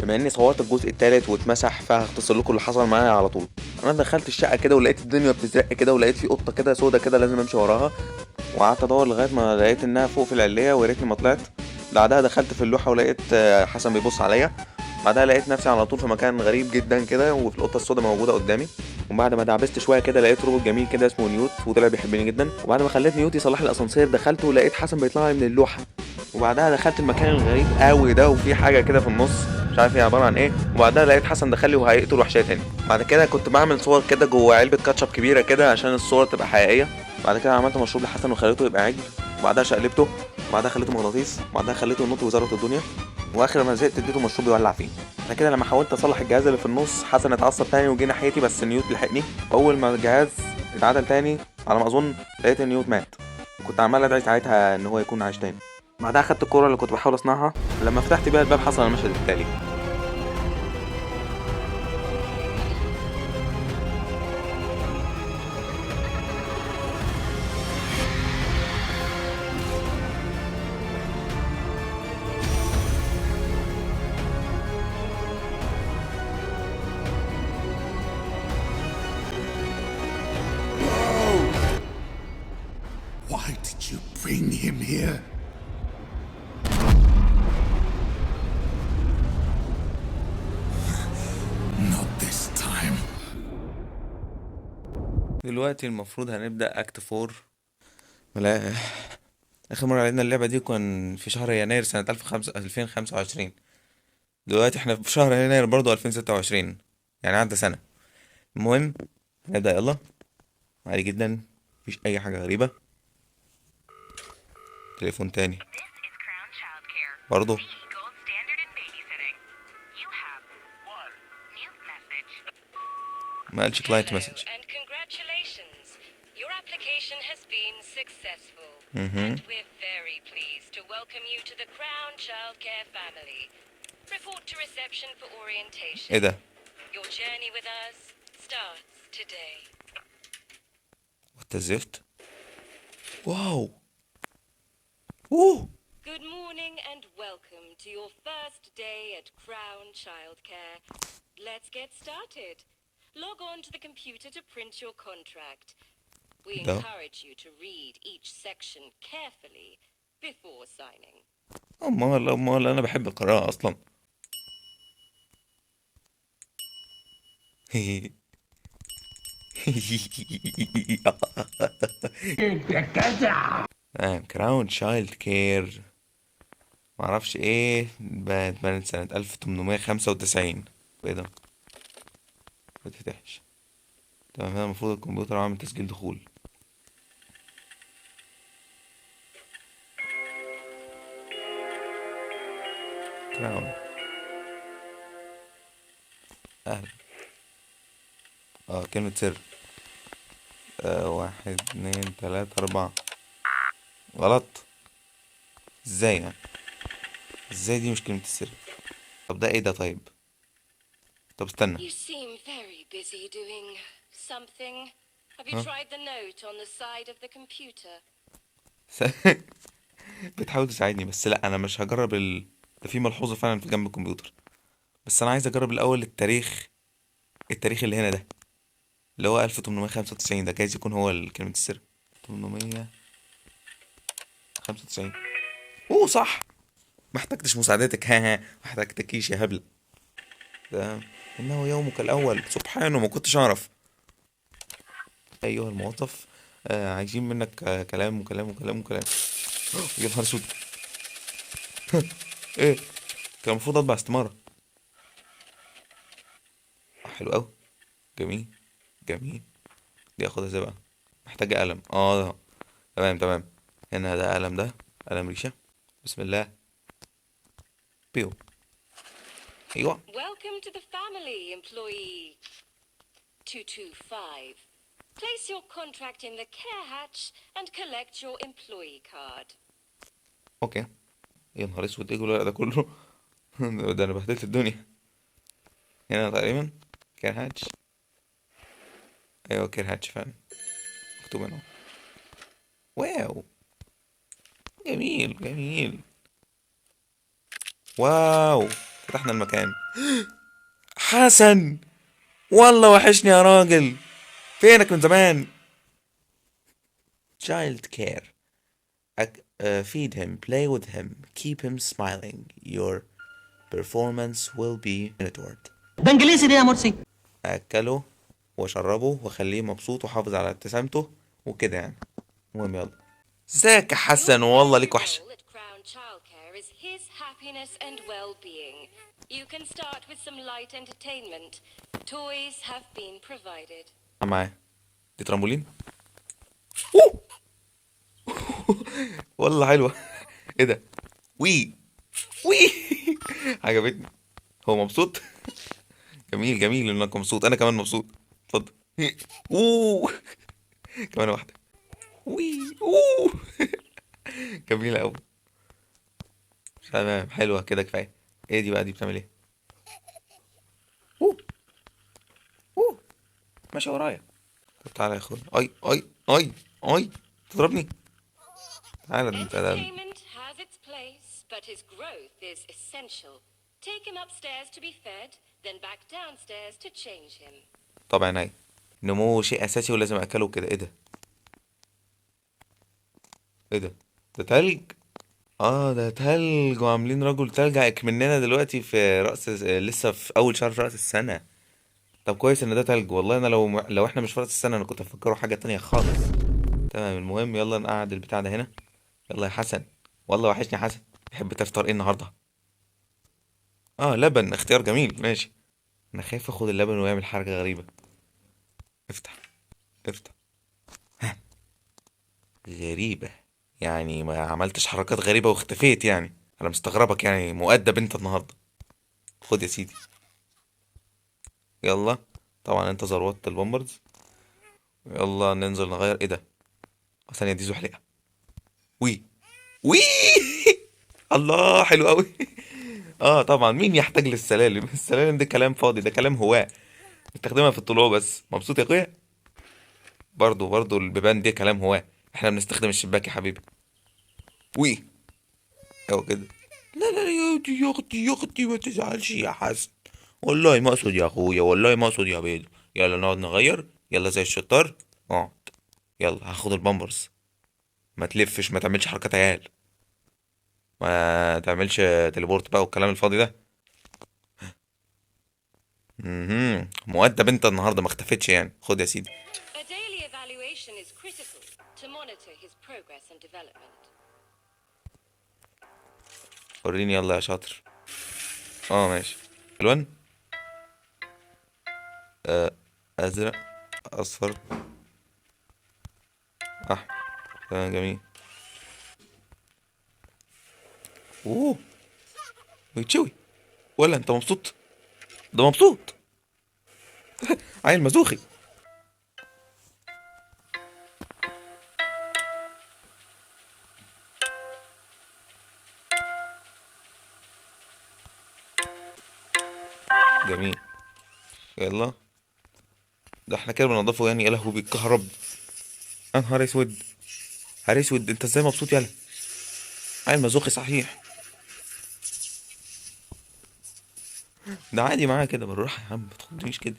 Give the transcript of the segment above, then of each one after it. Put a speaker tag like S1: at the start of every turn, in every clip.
S1: بما اني صورت الجزء التالت واتمسح فهختصر لكم اللي حصل معايا على طول. انا دخلت الشقه كده ولقيت الدنيا بتزرق كده، ولقيت في قطه كده سودا كده لازم امشي وراها، وقعدت ادور لغايه ما لقيت انها فوق في العليه، ويا ريتني ما طلعت. بعدها دخلت في اللوحه ولقيت حسن بيبص عليا. بعدها لقيت نفسي على طول في مكان غريب جدا كده، وفي القطه السودا موجوده قدامي. وبعد ما دعبست شويه كده لقيت روبوت جميل كده اسمه نيوت، وطلع بيحبني جدا. وبعد ما خليت نيوت يصلح لي الاسانسير دخلت ولقيت حسن بيطلع لي من اللوحه. وبعدها دخلت المكان الغريب قوي ده، وفي حاجه كده في النص مش عارف هي عباره عن ايه. وبعدها لقيت حسن دخل لي وهيقتل وحشيه تاني. بعد كده كنت بعمل صور كده جوه علبه كاتشب كبيره كده عشان الصور تبقى حقيقيه. بعد كده عملت مشروب لحسن وخليته يبقى عجل. وبعدها شقلبته. وبعدها خليته مغناطيس. وبعدها خليته ينط وزاره الدنيا. واخر ما زهقت اديته مشروب يولع فيه. بعد كده لما حاولت اصلح الجهاز اللي في النص حسن اتعصب تاني وجه ناحيتي، بس نيوت لحقني. واول ما الجهاز اتعدل تاني على ما اظن لقيت نيوت مات. وكنت عمال ادعي ساعتها ان هو يكون عايش تاني. بعدها خدت الكوره اللي كنت بحاول اصنعها. لما فتحت بيها الباب حصل المشهد التالي.
S2: Why did you bring him here? Not this time.
S1: دلوقتي المفروض هنبدأ اكت 4. لا، اخر مرة لعبنا اللعبة دي كان في شهر يناير سنة 2025. دلوقتي احنا في شهر يناير برضو 2026، يعني عدى سنة. المهم نبدأ يلا. عادي جدا، مفيش اي حاجة غريبة. تليفون تاني برضو. ما قالش كلاينت مسج.
S3: And congratulations. Your application has been successful.
S1: Mhm.
S3: And we're very pleased to welcome you to the Crown Childcare family. Report to reception for orientation.
S1: ايه ده؟
S3: Your journey with us starts today.
S1: وات الزفت؟ واو. اوه.
S3: Good morning and welcome to your first day at Crown Childcare. Let's get started. Log on to the computer to print your contract. We
S1: No.
S3: encourage you to read each section carefully before signing.
S1: امال انا بحب القراءة اصلا. كراون تشايلد كير. معرفش ايه، بنت سنة 1895. ايه ده؟ متفتحش. تمام، هنا المفروض الكمبيوتر عامل تسجيل دخول. كراون. اهلا. كلمة سر. 1 2 3 4. غلط. ازاي يعني؟ ازاي دي مش كلمة السر؟ طب ده ايه ده طيب؟ طب استنى.
S3: You seem very busy doing something. Have you
S1: Huh?
S3: tried the note on the side of the computer?
S1: بتحاول تساعدني بس لا، انا مش هجرب ده في ملحوظة فعلا في جنب الكمبيوتر. بس انا عايز اجرب الاول التاريخ اللي هنا ده، اللي هو 1895. ده جايز يكون هو كلمة السر. 895. اوه صح. ما احتجتش مساعدتك. ها ما احتجتكيش يا هبلة. ده انه يومك الاول سبحانه، ما كنتش اعرف. ايها الموظف، عايزين منك كلام وكلام وكلام وكلام. يا نهار اسود. ايه، كان المفروض اطبع استمارة. حلو قوي. جميل. جميل. دي اخدها ازاي بقى؟ محتاجة قلم. تمام تمام. هنا ده قلم، ده قلم ريشة. بسم الله. بيو. ايوه.
S3: Welcome to the family, employee 225. Place your contract in the care hatch and collect your employee card.
S1: اوكي. يا نهار اسود، ايه الورق ده كله؟ ده انا بهدلت الدنيا. هنا تقريبا كير هاتش. ايوه كير هاتش فعلا، مكتوب هنا. واو. جميل جميل. واو. فتحنا المكان. حسن، والله وحشني يا راجل، فينك من زمان؟ child care. Feed him, play with him, keep him smiling. Your performance will be monitored.
S4: ده انجليزي دي يا مرسي.
S1: أكله وأشربه وأخليه مبسوط وحافظ على ابتسامته وكده يعني. المهم يلا. ازيك يا حسن، والله ليك وحشة.
S3: Your goal at Crown Childcare is his happiness and well-being. You can start with some light entertainment. Toys have been provided.
S1: معايا دي ترامبولين. أوه! والله حلوة. ايه ده؟ وي وي. عجبتني. هو مبسوط. جميل جميل انك مبسوط، انا كمان مبسوط. اتفضل. اوه، كمان واحدة. وي اوه. جميلة قوي. تمام، حلوة كده كفاية. ايه دي بقى؟ دي بتعمل ايه؟ اوه اوه، ماشي ورايا. طب تعالى يا اخويا. اي اي اي اي، تضربني؟ تعالى ده انت ده.
S3: Entertainment has its place, but his growth is essential. Take him upstairs to be fed, then back downstairs to change him.
S1: طبعا هاي نموه شيء اساسي ولازم اكله كده. ايه ده؟ ايه ده؟ ده تلج. اه ده تلج، وعاملين رجل تلج مننا دلوقتي في رأس، لسه في اول شهر رأس السنة. طب كويس ان ده تلج. والله انا لو احنا مش في رأس السنة انا كنت افكره حاجة تانية خالص. تمام، المهم يلا نقعد البتاع ده هنا. يلا يا حسن، والله وحشني يا حسن. تحب تفطر ايه النهارده؟ اه لبن، اختيار جميل، ماشي. انا خايف اخد اللبن ويعمل حركة غريبة. افتح افتح. غريبة يعني؟ ما عملتش حركات غريبة واختفيت يعني؟ انا مستغربك يعني، مؤدب انت النهاردة. خد يا سيدي. يلا. طبعا انت زروطت البومبرز. يلا ننزل نغير. ايه ده؟ ثانية، دي زحلقة. وي وي. الله حلو قوي. اه طبعا، مين يحتاج للسلالم؟ السلالم ده كلام فاضي، ده كلام هواه. نستخدمها في الطلوع بس. مبسوط يا اخويا؟ برضو البيبان دي كلام هواه. احنا بنستخدم الشباك يا حبيبي. وي. اهو كده. لا لا يا اختي يا اختي يا اختي، ما تزعلش يا حسن. والله ما اقصد يا اخويا، والله ما اقصد يا بيض. يلا نقعد نغير. يلا زي الشطار. اقعد. يلا هاخد البامبرز. ما تلفش، ما تعملش حركات عيال. ما تعملش تليبورت بقى والكلام الفاضي ده. مؤدب انت النهارده، ما اختفتش يعني. خد يا سيدي.
S3: A daily evaluation is critical to monitor his progress and development.
S1: وريني يلا يا شاطر. اه ماشي. الوان. ازرق، اصفر، احمر. تمام جميل. اوه، بيتشوي. ولا انت مبسوط؟ ده مبسوط. عيل مزوخي. جميل. يلا. ده احنا كده بنضفه يعني؟ يا لهوي بيتكهرب. يا نهار اسود. نهار اسود، انت ازاي مبسوط يالا؟ عيل مزوخي صحيح. ده عادي معايا كده، بالراحة يا عم، ما تخضنيش كده.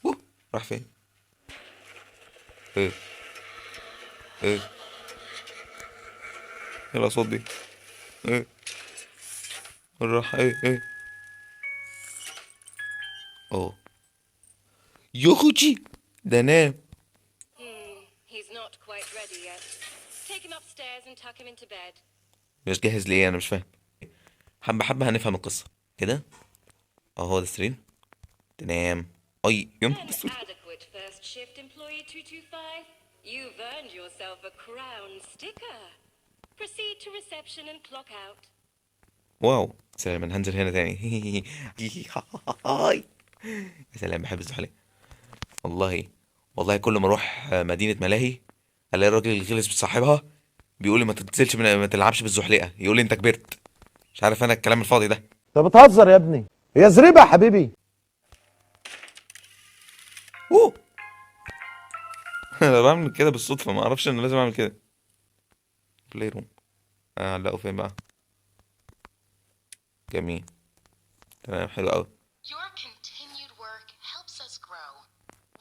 S1: اوه، راح فين؟ ايه ايه؟ ايه الاصوات دي؟ ايه؟ بالراحة. ايه؟ اوه، يخوتي، ده نام.
S3: He's not quite ready yet. Take him upstairs and tuck him into bed.
S1: مش جاهز ليه؟ انا مش فاهم. حبة حبة هنفهم القصة كده. اهو ده السرير. تنام. اي يا نهار
S3: An
S1: اسود.
S3: adequate first shift employee 225. You've earned yourself a crown sticker. Proceed to reception and clock out.
S1: واو سلام، انا هنزل هنا تاني. هاي. يا سلام، بحب الزحلية. والله كل ما اروح مدينة ملاهي الاقي الراجل اللي غلس بصاحبها بيقول لي ما تنزلش ما تلعبش بالزحليقة، يقول لي انت كبرت. مش عارف انا الكلام الفاضي ده.
S4: انت بتهزر يا ابني، هي زريبه يا حبيبي.
S1: اوه. انا بعمل كده بالصدفة، ما اعرفش ان لازم اعمل كده. بلاي روم. اعلقه فين بقى؟ جميل. تمام، حلو قوي.
S5: Your continued work helps us grow.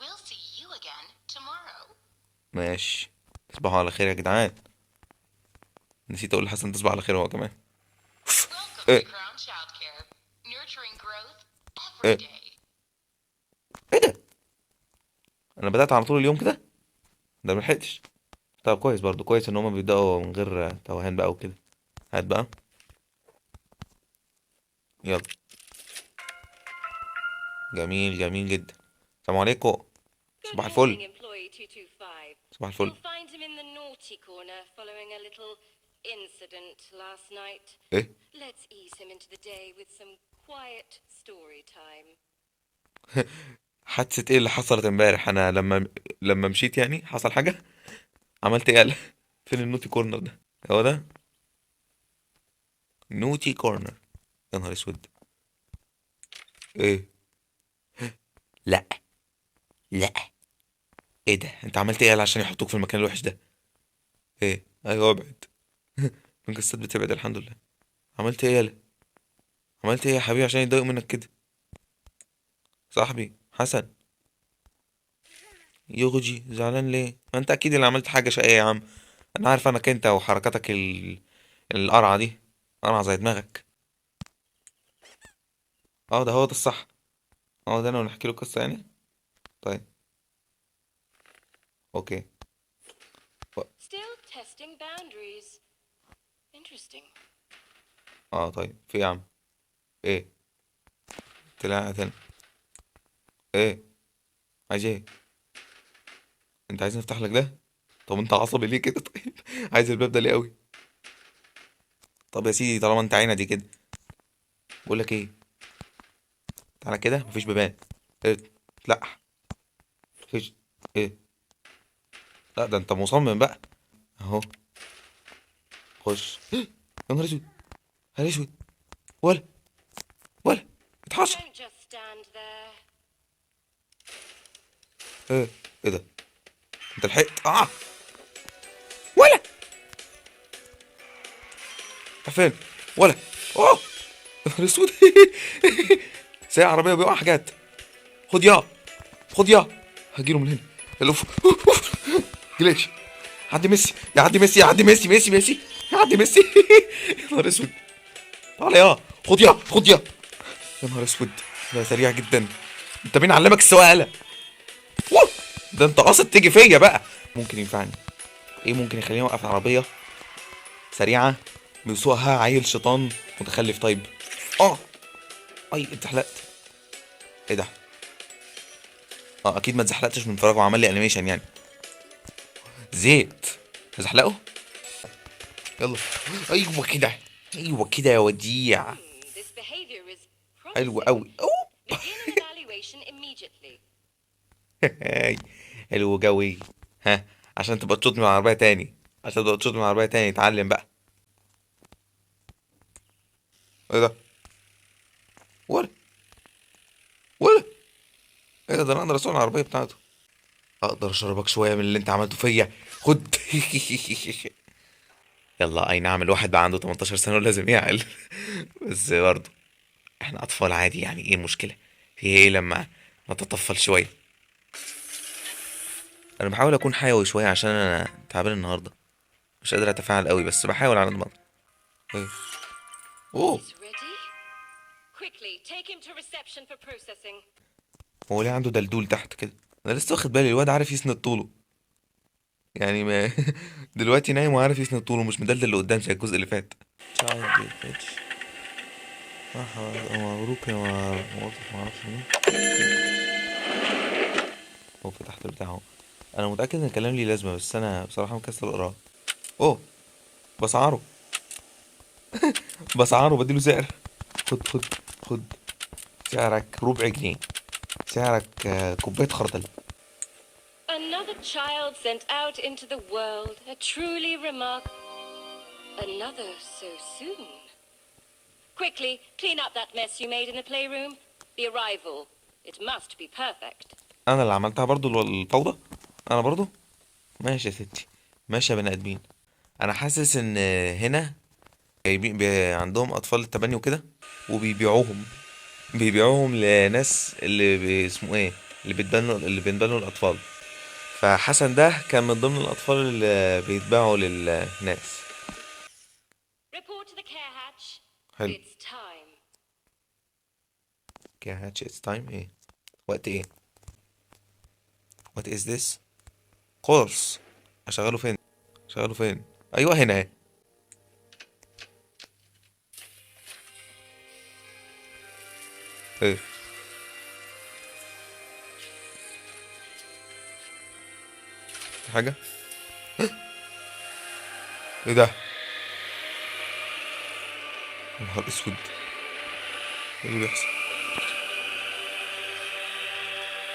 S5: We'll see you again tomorrow.
S1: ماشي، تصبحوا على خير يا جدعان. نسيت اقول لحسن تصبح على خير هو كمان.
S5: Welcome
S1: ايه
S5: to Crown Childcare, nurturing growth every
S1: ايه
S5: day.
S1: ايه ده؟ انا بدأت على طول اليوم كده؟ ده ملحقتش. طب كويس، برضو كويس ان هما بيبدأوا من غير توهان بقى وكده. هات بقى، يلا. جميل جميل جدا. السلام عليكم.
S3: Good
S1: صباح الفل.
S3: morning, employee 225.
S1: صباح الفل.
S3: You'll find him in the naughty corner following a little incident last night.
S1: ايه؟
S3: Let's ease him into the day with some quiet story time.
S1: حادثة ايه اللي حصلت امبارح؟ انا لما مشيت يعني حصل حاجة؟ عملت ايه؟ قال فين النوتي كورنر ده؟ هو ده نوتي كورنر. يا نهار اسود. ايه؟ لا لا، ايه ده؟ انت عملت ايه عشان يحطوك في المكان الوحش ده؟ ايه؟ ايوه ابعد. القصات بتبعد الحمد لله. عملت ايه يالا؟ عملت ايه يا حبيبي عشان يتضايقوا منك كده؟ صاحبي حسن. يوجي زعلان ليه؟ ما انت اكيد اللي عملت حاجه شقيه يا عم. انا عارف انك انت وحركاتك القرعه دي، قرعه زي دماغك. اه ده هو ده الصح. اه ده انا ونحكي له قصه يعني. طيب اوكي.
S3: Still testing boundaries. Interesting.
S1: اه طيب، في إيه يا عم؟ ايه؟ طلع تاني. ايه؟ عايز ايه؟ انت عايز نفتح لك ده؟ طب انت عصبي ليه كده طيب؟ عايز الباب ده ليه قوي؟ طب يا سيدي طالما انت عينه دي كده، بقول لك ايه، تعالى كده مفيش بيبان. ايه؟ لا مفيش. ايه؟ لا ده انت مصمم بقى. اهو خش. يا نهار اسود، يا نهار اسود. ولا ولا اتحشر.
S3: Don't just stand there.
S1: ايه؟ ايه ده؟ انت لحقت؟ ولا راح فين؟ ولا اوه، يا نهار اسود. ساعة عربية بيقع حاجات. خد يا، خد يا، هجيله من هنا. الف. جليتش. عدي ميسي، يعدي ميسي، يعدي ميسي، ميسي يعدي ميسي. يا نهار اسود. تعالى يا، خد يا، خد يا. يا نهار اسود، ده سريع جدا. انت مين علمك السواقه؟ ووو! ده انت قاصد تيجي فيا بقى. ممكن ينفعني ايه؟ ممكن يخليني اوقف عربيه سريعه بيسوقها عيل شيطان متخلف؟ طيب اي اتزحلقت. ايه ده؟ اكيد ما اتزحلقتش من فراغ وعمل لي انيميشن يعني. زيت ازحلقه. يلا، ايوه كده، ايوه كده يا وديع.
S3: This behavior is
S1: حلو
S3: promising.
S1: قوي.
S3: Begin an evaluation immediately.
S1: هاي، حلو قوي. ها، عشان تبقى تشوط من العربيه تاني، عشان تبقى تشوط من العربيه تاني، اتعلم بقى. ايه ده؟ ولا ولا ايه ده؟ ده انا اقدر اسوق العربيه بتاعته. اقدر اشربك شويه من اللي انت عملته فيا. خد. يلا، اي نعم الواحد بقى عنده 18 سنه ولازم يعقل. بس برضه احنا اطفال عادي يعني، ايه المشكله؟ في ايه لما نتطفل شويه؟ انا بحاول اكون حيوي شويه عشان انا تعبان النهارده، مش قادر اتفاعل قوي، بس بحاول على قد ما اقدر. ايه؟ اوه،
S3: He's ready. Quickly, take him to reception for processing.
S1: هو ليه عنده دلدول تحت كده؟ انا لسه واخد بالي الواد عارف يسند طوله يعني ما. دلوقتي نايم وعارف يسند طوله، مش مدلدل اللي قدام زي الجزء اللي فات. مبروك يا موظف معرفش مين. هو فتحت البتاع اهو. انا متأكد ان الكلام ليه لازمة، بس انا بصراحة مكسل اقراه. اوه، بسعره. بسعره بديله سعر. خد خد خد. سعرك ربع جنيه. سعرك كوباية خردل.
S3: Another child sent out into the world. A truly Another so soon. Quickly, clean up that mess you made in the playroom. The arrival. It must be perfect.
S1: انا اللي عملتها برضو الفوضى. انا برضو. ماشي يا ستي، ماشي يا بني ادمين. انا حاسس ان هنا جايبين عندهم اطفال التبني وكده وبيبيعوهم. بيبيعوهم لناس اسمه ايه، اللي بيتبنوا الاطفال. فحسن ده كان من ضمن الاطفال اللي بيتباعوا للناس.
S3: Report to the care hatch.
S1: حلو.
S3: It's time.
S1: اوكي هاتش اتس تايم ايه؟ وقت ايه؟ وات از ذس كورس؟ اشغله فين؟ اشغله فين؟ ايوه هنا اهي. ايه في حاجه؟ ايه ده؟ يا نهار اسود، ايه اللي بيحصل؟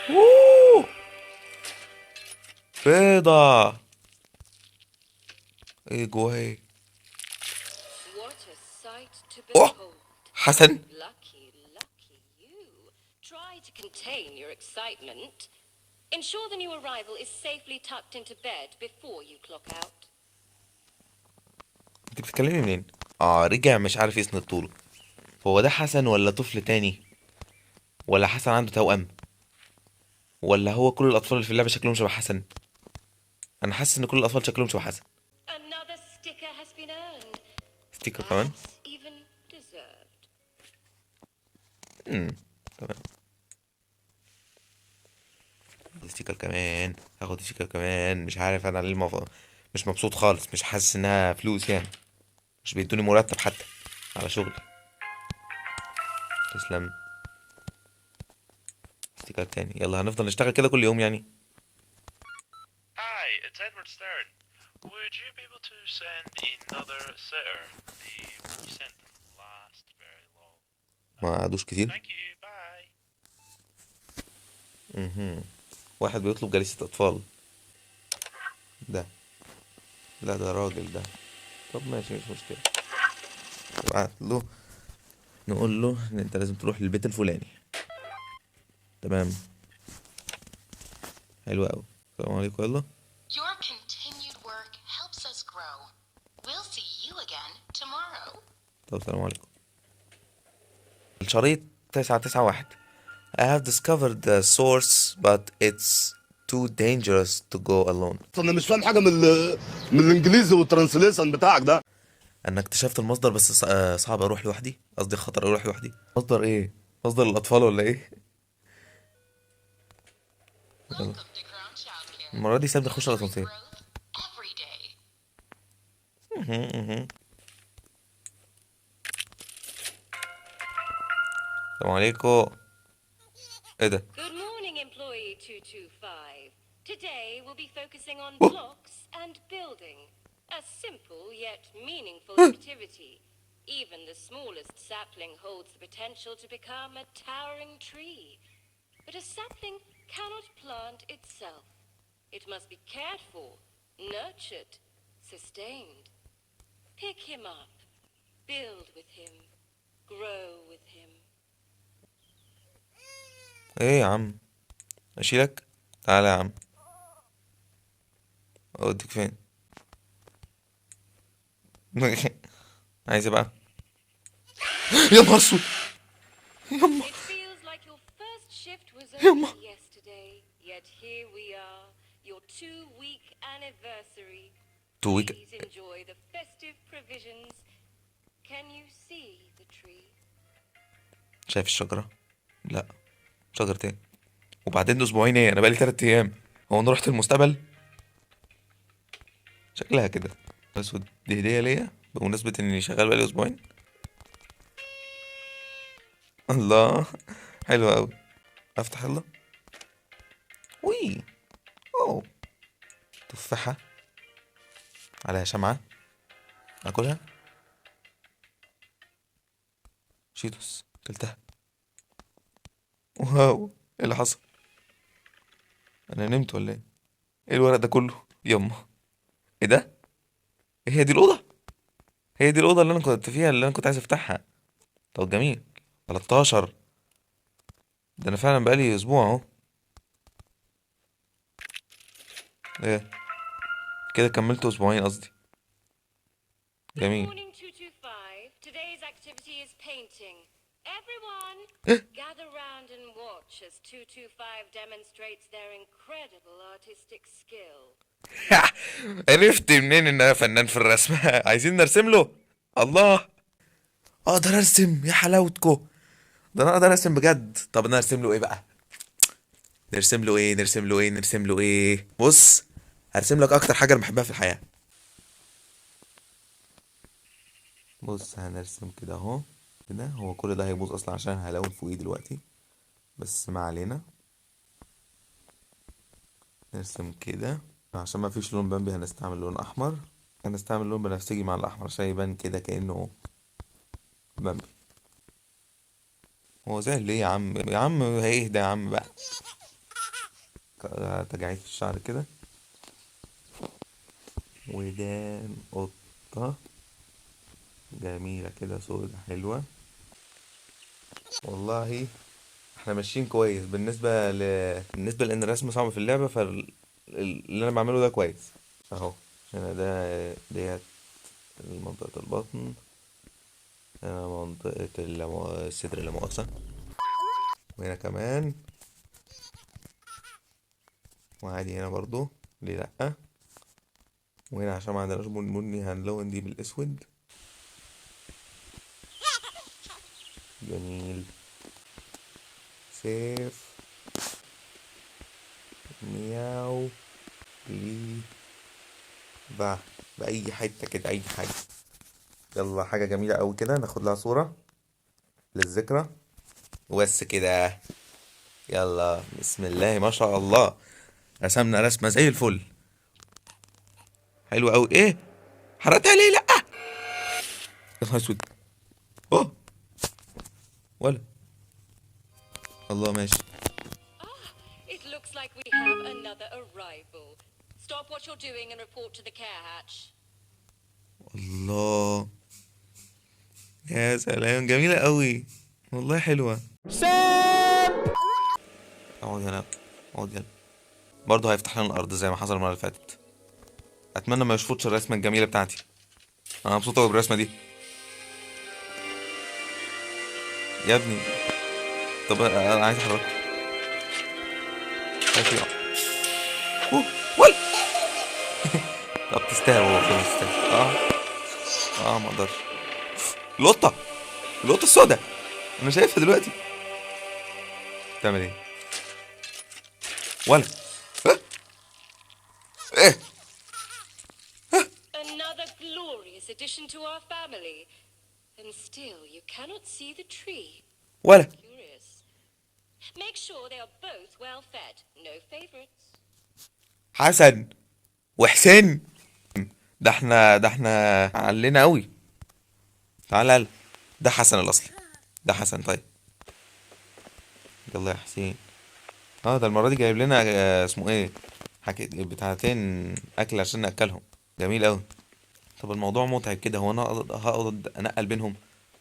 S1: اوه بيضة. ايه جواها ايه؟
S3: What a sight to
S1: اوه
S3: behold.
S1: حسن.
S3: Lucky you. Try to contain your excitement. Ensure the new arrival is safely tucked into bed before you clock out.
S1: انت بتتكلمي منين؟ رجع مش عارف يسند طوله. هو ده حسن ولا طفل تاني؟ ولا حسن عنده توأم؟ ولا هو كل الاطفال اللي في اللعبه شكلهم شبه حسن؟ انا حاسس ان كل الاطفال شكلهم شبه حسن.
S3: Another sticker has been earned.
S1: ستيكر كمان.
S3: Perhaps even deserved.
S1: تمام. ستيكر كمان، هاخد ستيكر كمان. مش عارف انا ليه مش مبسوط خالص. مش حاسس انها فلوس يعني. مش بيدوني مرتب حتى على شغلي. تسلم. ستيكر تاني. يلا هنفضل نشتغل كده كل يوم يعني.
S6: Hi, it's Edward Stern. Would you be able to send another sitter? The one you sent didn't last very long.
S1: ما قعدوش كتير.
S6: Thank you, bye.
S1: واحد بيطلب جلسة اطفال. ده لا ده راجل ده. طب ماشي مش مشكلة. نبعت له نقول له ان انت لازم تروح للبيت الفلاني. تمام. حلو قوي. السلام عليكم. يلا.
S5: Your continued work helps us grow. We'll see you again tomorrow.
S1: طب السلام عليكم. الشريط 991. I have discovered the source but it's too dangerous to go alone.
S7: انا مش فاهم حاجه من الانجليزي والترانسليشن بتاعك ده.
S1: انا اكتشفت المصدر بس صعب اروح لوحدي. قصدي خطر اروح لوحدي. مصدر ايه؟ مصدر الاطفال ولا ايه؟ يلا.
S5: Welcome to Crown Childcare.
S1: المرة دي سيبني اخش
S5: Nurturing
S1: الاسانسير.
S5: growth every day.
S1: السلام عليكم. ايه ده؟
S3: Good morning, employee 225. Today we'll be focusing on
S1: Oh.
S3: blocks and building. A simple yet meaningful activity. Even the smallest sapling holds the potential to become a towering tree. But a sapling cannot plant itself. It must be cared for, nurtured, sustained. Pick him up, build with him, grow with him.
S1: ايه يا عم؟ اشيلك؟ تعالى يا عم. اوديك فين؟ عايز إيه بقى؟ يا نهار اسود.
S3: It feels like your first shift was only yesterday, yet here we are, your 2-week anniversary.
S1: 2 week.
S3: Please enjoy the festive provisions. Can you see the tree?
S1: شايف الشجرة؟ لا. شجرة ايه؟ وبعدين ده اسبوعين ايه؟ انا بقالي 3 ايام. هو انا رحت المستقبل؟ شكلها كده. اسود. دي هدية ليا بمناسبة اني شغال بقالي اسبوعين. الله حلو قوي. افتح يلا. وي. اوه تفاحة عليها شمعة. اكلها. شيتوس كلتها. واو ايه اللي حصل؟ انا نمت ولا ايه؟ ايه الورق ده كله؟ يما ايه ده؟ ايه هي دي الأوضة؟ هي دي الأوضة اللي انا كنت فيها، اللي انا كنت عايز افتحها. طب جميل. 13. ده انا فعلا بقالي اسبوع اهو. ايه كده كملت اسبوعين قصدي.
S3: Good
S1: جميل.
S3: morning, 225. Today's activity is painting. Everyone, Gather round and watch as 225 demonstrates their incredible artistic skill.
S1: عرفت منين ان انا فنان في الرسم؟ عايزين نرسم له. الله، اقدر ارسم يا حلاوتكو، ده انا اقدر ارسم بجد. طب انا ارسم له ايه بقى؟ نرسم له ايه؟ بص، هرسم لك اكتر حاجه انا بحبها في الحياه. بص هنرسم كده اهو، كده هو كل ده هيبوظ اصلا عشان هلون فوقيه دلوقتي، بس ما علينا. نرسم كده عشان ما فيش لون بامبي، هنستعمل لون احمر. هنستعمل لون بنفسجي مع الاحمر عشان يبان كده كانه بامبي. هو زي ليه يا عم؟ يا عم هيهدى يا عم بقى. تجاعيد في الشعر كده. ودان قطة جميلة كده، سودة حلوة والله. احنا ماشيين كويس بالنسبة لان الرسم صعب في اللعبة، اللي انا بعمله ده كويس اهو. هنا ديت منطقة البطن، هنا منطقة الصدر لا مؤاخذة، وهنا كمان، وعادي هنا برضو، ليه لأ. وهنا عشان ما عندناش بني هنلون دي بالاسود. جميل. سيف مياو لي با بأي حتة كده، أي حاجة. يلا حاجة جميلة أوي كده، ناخد لها صورة للذكرى وبس كده. يلا بسم الله ما شاء الله، رسمنا رسمة زي الفل. حلو أوي. إيه حرقتها ليه؟ لأ يا نهار أسود. أوه ولا الله ماشي.
S3: It looks like we have another arrival. Stop what you're doing and report to the care hatch.
S1: الله يا سلام، جميلة أوي والله، حلوة. اقعد هنا، اقعد هنا. برضه هيفتح لنا الأرض زي ما حصل المرة اللي فاتت. أتمنى ما يشفطش الرسمة الجميلة بتاعتي. أنا مبسوط أوي بالرسمة دي يا ابني. طب أنا عايز أحرك. أوه ولا. طب تستاهل والله، تستاهل. ما أقدرش. القطة، القطة السوداء، أنا شايفها دلوقتي. بتعمل إيه؟ ولا إيه؟
S3: Another glorious addition to our family. And still, you cannot see the tree.
S1: ولا
S3: Curious. Make sure they are both well fed. No favorites.
S1: حسن وحسين، ده احنا علينا قوي. تعالى يلا، ده حسن الاصلي، ده حسن. طيب يلا يا حسين. ده المره دي جايب لنا اسمه ايه، بتاعتين اكل عشان ناكلهم. جميل قوي. طب الموضوع متعب كده، هو انا هقعد انقل بينهم؟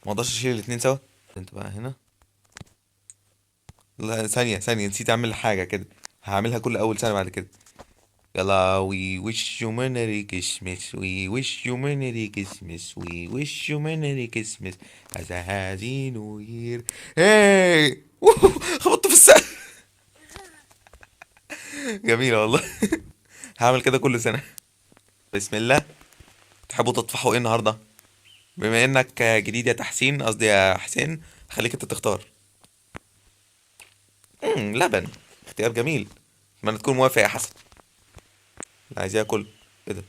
S1: ما اقدرش اشيل الاتنين سوا. انت بقى هنا. لا ثانيه نسيت اعمل حاجه كده، هعملها كل اول سنه بعد كده. يلا we wish you merry Christmas, we wish you merry Christmas, we wish you merry Christmas as a happy new year. هاي خبطت في السقف. جميلة والله. هعمل كده كل سنة. بسم الله. تحبوا تطفحوا ايه النهاردة؟ بما انك جديد يا تحسين، قصدي يا حسين، خليك انت تختار. لبن، اختيار جميل. اتمنى تكون موافق يا حسن. اللي عايز ياكل ايه ده؟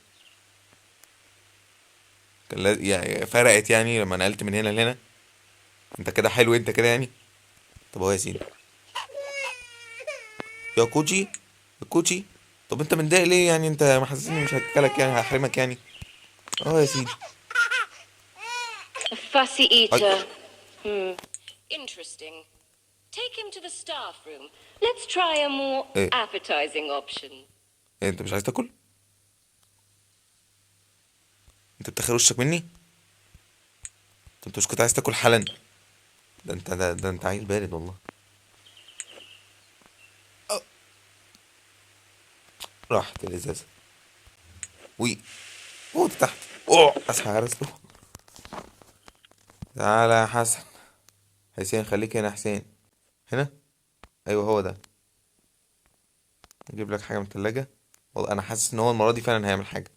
S1: يعني فرقت يعني لما نقلت من هنا لهنا؟ انت كده حلو انت كده يعني. طب اهو يا سيدي. يا كوتشي، يا كوتشي. طب انت متضايق ليه يعني؟ انت محسسني مش هاكلك يعني، هحرمك يعني. يا سيدي.
S3: A fussy eater. Interesting. Take him to the staff room. Let's try a more
S1: ايه
S3: appetizing option.
S1: ايه، انت مش عايز تاكل؟ انت بتاخد وشك مني؟ انت مش كنت عايز تاكل حالا؟ ده انت عيل بارد والله. راحت الازازه. وي انت تحت. اصحى يا رسلو. تعالى يا حسن، حسين خليك هنا يا حسين. هنا. ايوه هو ده. نجيب لك حاجه من التلاجة. والله انا حاسس ان هو المره دي فعلا هيعمل حاجه.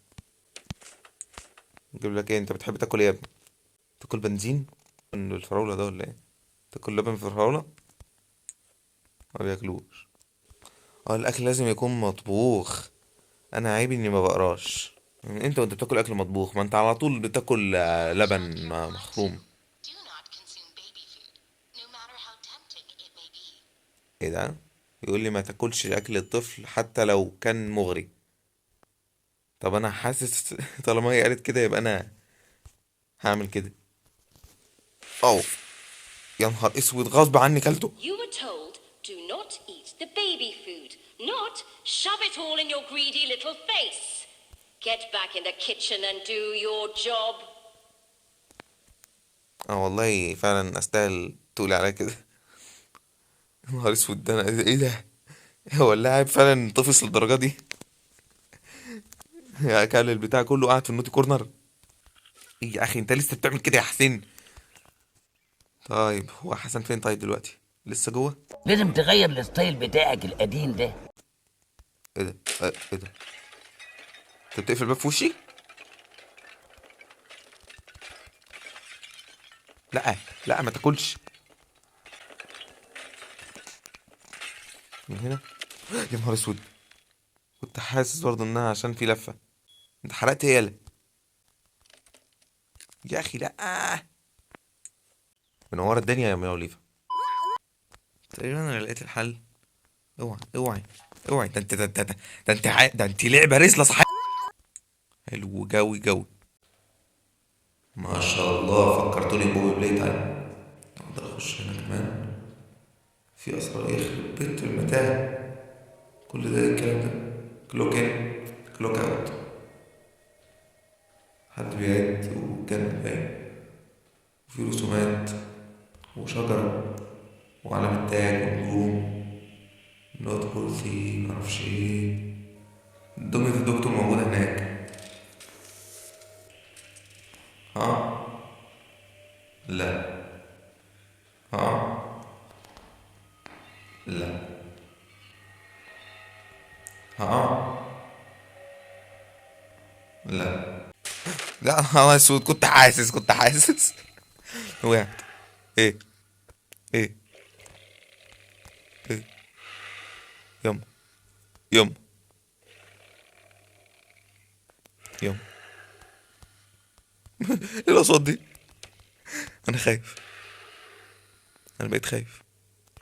S1: نجيب لك ايه؟ انت بتحب تاكل ايه يا ابني؟ تاكل بنزين من الفراوله ده ولا ايه؟ تاكل لبن في الفراوله؟ ما بياكلوش. اه الاكل لازم يكون مطبوخ. انا عيبي اني ما بقراش. من امتى وانت بتاكل اكل مطبوخ؟ ما انت على طول بتاكل لبن مخروم.
S5: Do not consume baby food, no matter how tempting it may be.
S1: ايه ده؟ يقول لي ما تاكلش اكل الطفل حتى لو كان مغري. طب انا حاسس طالما هي قالت كده يبقى انا هعمل كده. او يا نهار اسود غصب عني كلته.
S3: You were told do not eat the baby food, not shove it all in your greedy little face. Get back in the kitchen and do your job.
S1: اه والله فعلا استاهل تقولي عليا كده. يا نهار اسود ده انا ايه ده؟ هو اللاعب فعلا طفس للدرجه دي؟ يا كل البتاع كله قاعد في النوتي كورنر. إيه يا اخي انت لسه بتعمل كده يا حسين؟ طيب هو حسن فين طيب دلوقتي؟ لسه جوه؟
S8: لازم تغير الستايل بتاعك القديم ده.
S1: ايه ده؟ ايه ده؟ انت بتقفل الباب في وشي؟ لا لا ما تاكلش من هنا. يا نهار اسود. كنت حاسس برضه انها عشان في لفه. انت حرقت يالا يا اخي. لا منورة الدنيا يا موليفة. تقريبا انا لقيت الحل. اوعي اوعي اوعي. ده انت لعبة رزلة صح. حلو جوي جوي. ما شاء الله فكرتوني بوبي بلاي تايم. اقدر اخش هنا كمان. في اسرار يخرب بيت المتاهة. كل ده إيه الكلام ده؟ كلوك ان كلوك اوت. حد بيعد وكان باين. وفي رسومات وشجرة وعلامة تاج ونجوم. نوت كرسي معرفش ايه. دمية الدكتور موجودة هناك. ها؟ لا. ها؟ لا. ها؟ لا. لا انا اسود كنت حاسس. وقعت. ايه ايه ايه. يم يم يم. ايه الاصوات دي؟ انا خايف. انا بقيت خايف.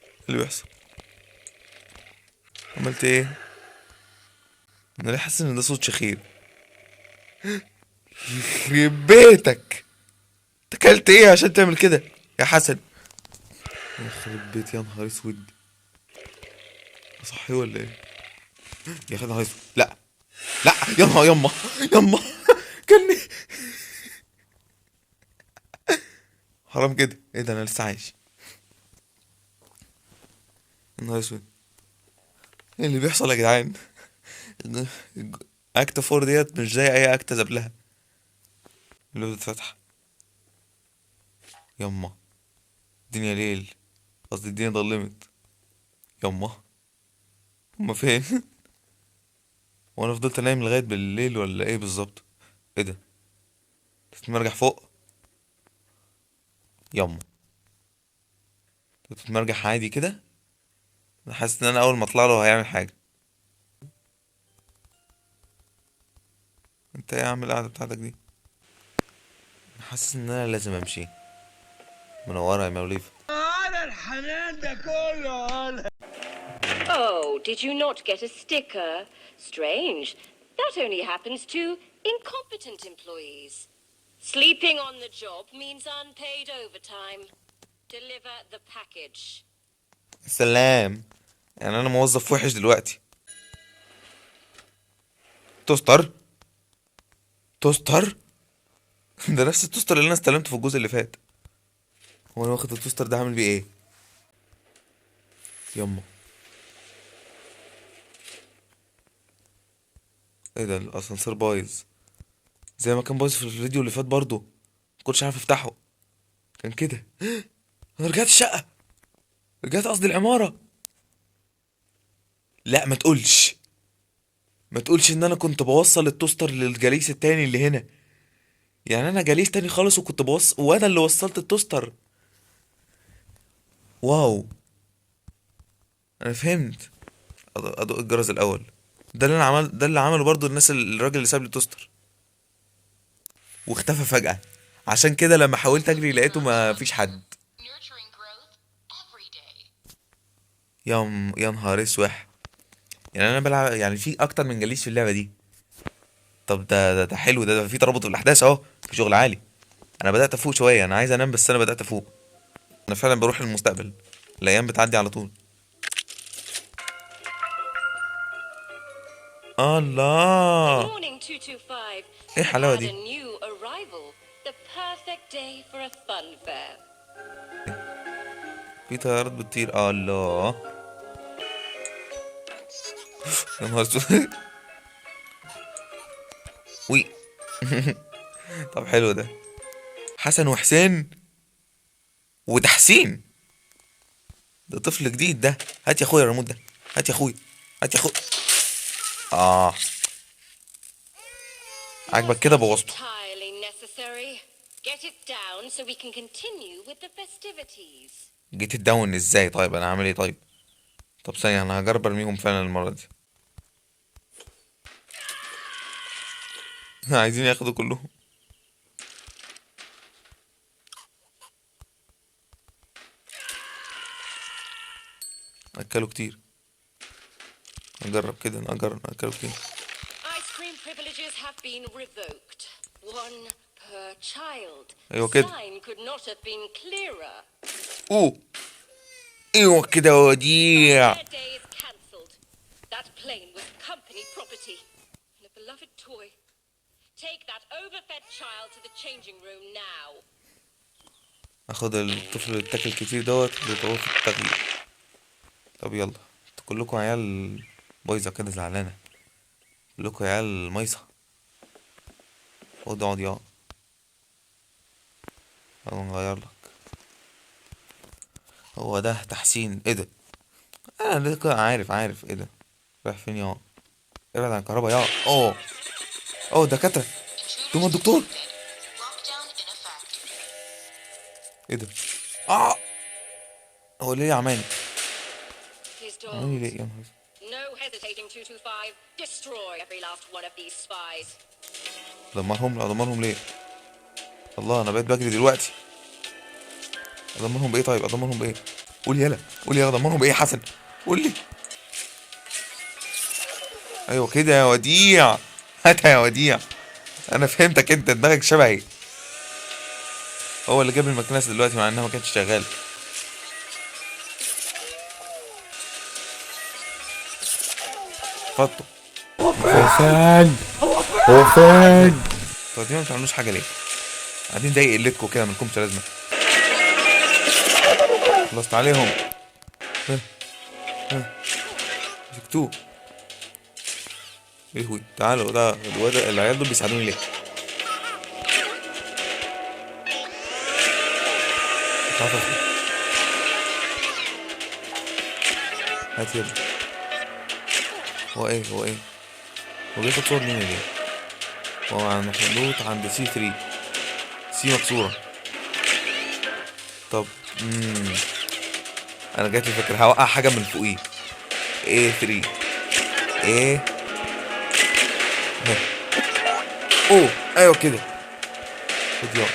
S1: إيه اللي بيحصل؟ عملت ايه؟ انا ليه حاسس ان ده صوت شخير؟ يخرب بيتك. انت اكلت ايه عشان تعمل كده يا حسن؟ يخرب بيت يا نهار اسود. صحي ولا ايه؟ يا اخي نهار اسود. لا لا يا نهار يما يما. كلني. حرام كده. ايه ده انا لسه عايش. يا نهار اسود. ايه اللي بيحصل يا جدعان؟ اكت فور ديت مش زي اي اكت قبلها. اللي بتتفتح. يما. الدنيا ليل. قصدي الدنيا ضلمت. يما. هما فين؟ وانا فضلت نايم لغاية بالليل ولا ايه بالظبط؟ ايه ده؟ تتمرجح فوق. يما. تتمرجح عادي كده. انا حاسس ان انا اول ما اطلع له هيعمل حاجة. انت ايه يا عم القعدة بتاعتك دي؟ انا حاسس ان انا لازم امشي. منورة يا موليفة.
S3: Oh, did you not get a sticker? Strange. That only happens to incompetent employees. Sleeping on the job means unpaid overtime. Deliver the package.
S1: سلام. يعني انا موظف وحش دلوقتي. توستر. توستر. ده نفس التوستر اللي انا استلمته في الجزء اللي فات. هو انا واخد التوستر ده هعمل بيه ايه؟ يما. ايه ده الاسانسير بايظ زي ما كان بايظ في الفيديو اللي فات برضه. مكنتش عارف افتحه. كان كده. انا رجعت الشقة، رجعت قصدي العمارة. لا ما تقولش، ما تقولش ان انا كنت بوصل التوستر للجليس التاني اللي هنا. يعني انا جليس تاني خالص وكنت بوصل، وانا اللي وصلت التوستر. واو، انا فهمت. ادق الجرس الاول. ده اللي انا ده اللي عمله برضو الناس، الراجل اللي ساب لي التوستر واختفى فجأة. عشان كده لما حاولت اجري لقيته ما فيش حد.
S5: Nurturing growth every day.
S1: يا نهار اسوح. يعني انا بلعب يعني في اكتر من جليس في اللعبة دي. طب ده حلو، ده في ترابط في الاحداث اهو، في شغل عالي. انا بدأت افوق شوية، انا عايز انام بس انا بدأت افوق. انا فعلا بروح للمستقبل، الايام بتعدي على طول.
S3: Good
S1: الله،
S3: morning, 225.
S1: ايه
S3: You've
S1: الحلاوة
S3: had a
S1: دي؟
S3: new arrival. The perfect day for a fun fair.
S1: في طيارات بتطير. الله، يا نهار اسود. وي. طب حلو ده. حسن وحسين وتحسين، ده طفل جديد ده. هات يا اخويا الريموت ده، هات يا اخويا، هات يا اخويا. اه، عاجبك كده بوظته.
S3: Entirely necessary. Get it down so we can continue with the festivities.
S1: جيت الداون ازاي؟ طيب انا هعمل ايه؟ طب ثانية، انا هجرب ارميهم فعلا المرة دي. عايزين ياخدوا كلهم. اكلوا كتير. نجرب كده، اكلوا كتير.
S3: Ice cream privileges have been revoked. One per child.
S1: ايوه كده.
S3: Sign could not have been clearer.
S1: اوه، ايوه كده يا وديع.
S3: Their day is cancelled. That plane was company property. And a beloved toy. Take that overfed child to the changing room now.
S1: اخد الطفل اللي اتاكل كتير دوت لغرفة التغيير. طب يلا، انتوا كلكم عيال بايظة كده، زعلانة. كلكم عيال مايصة. خد اقعد يلا نغير لك. هو ده تحسين؟ ايه ده؟ انا ده كده عارف ايه ده. رايح فين يا؟ ابعد عن الكهرباء يا. اوه دكاترة. دوما الدكتور.
S5: Lockdown in effect.
S1: ايه ده؟ هو ليه عماني؟
S3: His
S1: عماني
S3: dogs.
S1: ليه يا نهار؟
S3: No hesitating, 225. Destroy every last one of these spies.
S1: ادمرهم ليه؟ الله، انا بقيت بجري دلوقتي. ادمرهم بايه؟ طيب ادمرهم بايه؟ قول يلا ادمرهم بايه يا حسن؟ قول لي. ايوه كده يا وديع، هاتها يا وديع. انا فهمتك، انت دماغك شبهي. هو اللي جاب المكنسه دلوقتي مع انها ما كانتش شغاله. فطوا.
S4: هو فين؟
S1: طب دي ما بتعملوش حاجه ليه؟ قاعدين ضايق قلتكوا كده، مالكمش لازمه. خلصت عليهم. مسكتوه. ايه هو؟ تعالوا، ده الواد العيال دول بيساعدوني ليه؟ هات يلا. هو ايه هو بياخد صور مني ليه؟ هو محطوط عند سي 3، سي مكسورة. طب انا جات لي فكرة، هوقع حاجة من فوقيه. ايه 3 ايه. اوه ايوه كده. خد يلا.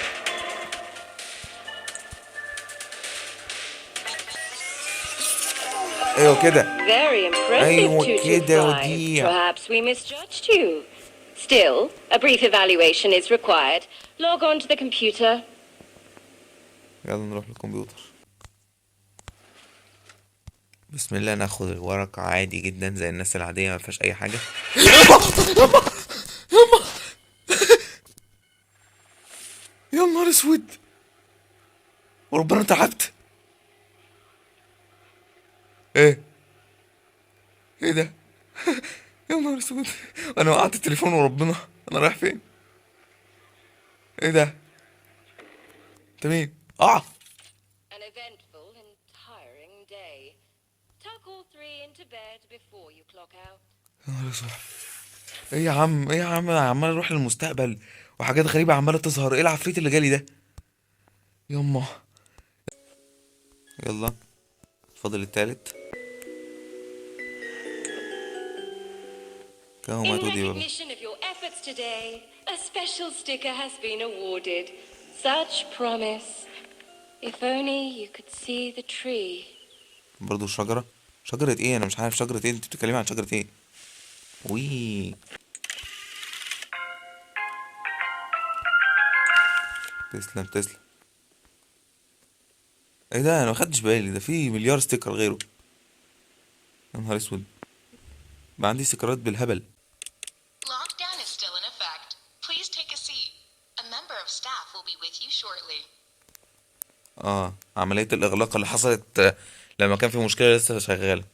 S1: ايوه كده.
S3: Very impressive,
S1: أيوة كده
S3: 225.
S1: وديع.
S3: Perhaps we misjudged you. Still, a brief evaluation is required. Log on to the computer.
S1: يلا نروح للكمبيوتر. بسم الله، ناخد الورقة عادي جدا زي الناس العادية، ما فيهاش أي حاجة. يا نهار اسود، وربنا تعبت. ايه ده؟ يا نهار اسود، انا وقعت التليفون وربنا. انا رايح فين؟ ايه ده؟ انت مين؟
S3: An event Tuck all three into bed before you clock out.
S1: يا نهار اسود. ايه يا عم، ايه يا عم، أنا عمال اروح للمستقبل وحاجات غريبة عمالة تظهر. ايه العفريت اللي جالي ده؟ يما. يلا فاضل التالت. كانوا
S3: In
S1: ماتوا دي برضه.
S3: recognition of your efforts today, a special sticker has been awarded. Such promise. If only you could see the tree.
S1: برضه شجرة. شجرة ايه؟ انا مش عارف شجرة ايه. انت بتتكلمي عن شجرة ايه؟ وي. تسلم تسلم. ايه ده؟ انا مخدتش بالي ده في مليار ستيكر غيره. يا نهار اسود، بقى عندي استيكرات بالهبل.
S5: Lockdown is still in effect. Please take a seat. A member of staff will be with you shortly.
S1: عملية الإغلاق اللي حصلت لما كان في مشكلة لسه شغالة،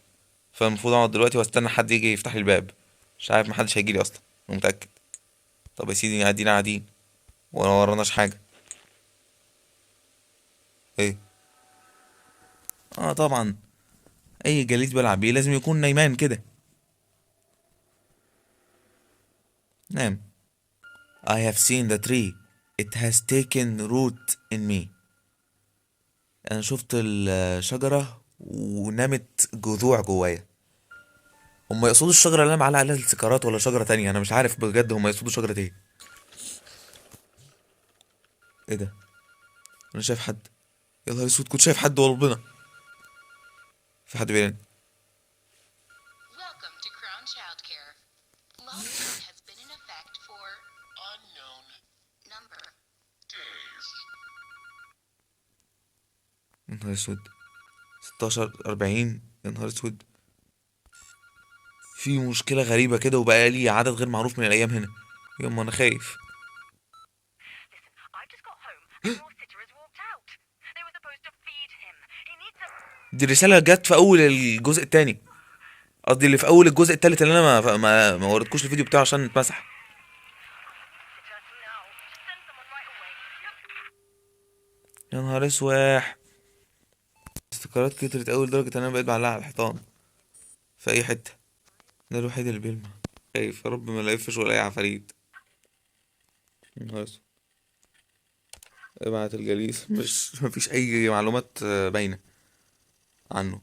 S1: فالمفروض أقعد دلوقتي واستنى حد يجي يفتح لي الباب. مش عارف، محدش هيجيلي أصلا، أنا متأكد. طب يا سيدي قاعدين قاعدين ولا وراناش حاجة. ايه؟ طبعا أي جليد بلعب بيه لازم يكون نايمان كده. نام. I have seen the tree. It has taken root in me. أنا شفت الشجرة ونمت جذوع جوايا. هم يقصدوا الشجرة اللي أنا معلق عليها السكرات ولا شجرة تانية؟ أنا مش عارف بجد هم يقصدوا شجرة ايه. ايه ده؟ أنا شايف حد. يا نهار اسود، كنت شايف حد وربنا. في حد بيرن.
S5: Welcome to Crown Childcare. Lockdown has been in effect for unknown number days.
S1: يا نهار اسود. 16 40. يا نهار اسود. في مشكلة غريبة كده وبقى لي عدد غير معروف من الأيام هنا. يما أنا خايف. دي رسالة جت في أول الجزء التاني، قصدي اللي في أول الجزء التالت اللي أنا ما وريتكوش الفيديو بتاعه عشان اتمسح. يا نهار اسواح. استيكرات كترت أوي لدرجة إن أنا بقيت بعلقها على الحيطان في أي حتة. ده الوحيد اللي بيلمع. خايف يا رب ما الاقيش ولا أي عفاريت. يا نهار اسود. ابعت الجليس. مفيش أي معلومات باينة عنه.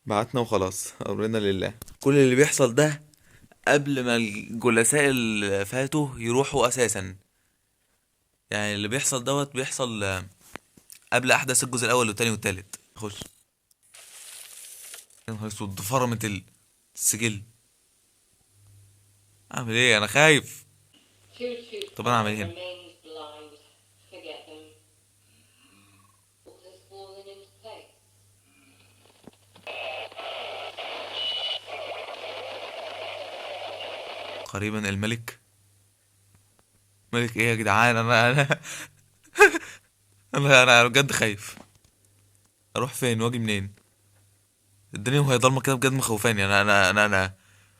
S1: بعتنا وخلاص، أمرنا لله. كل اللي بيحصل ده قبل ما الجلساء اللي فاتوا يروحوا أساسا. يعني اللي بيحصل دوت بيحصل قبل أحداث الجزء الأول والتاني والتالت. خش. يا نهار اسود، فرمت السجل. أعمل إيه؟ أنا خايف. طب أنا أعمل إيه هنا؟ قريبا الملك. ملك ايه يا جدعان؟ انا بجد خايف. اروح فين واجي منين؟ الدنيا وهي ضلمه كده بجد مخوفاني. انا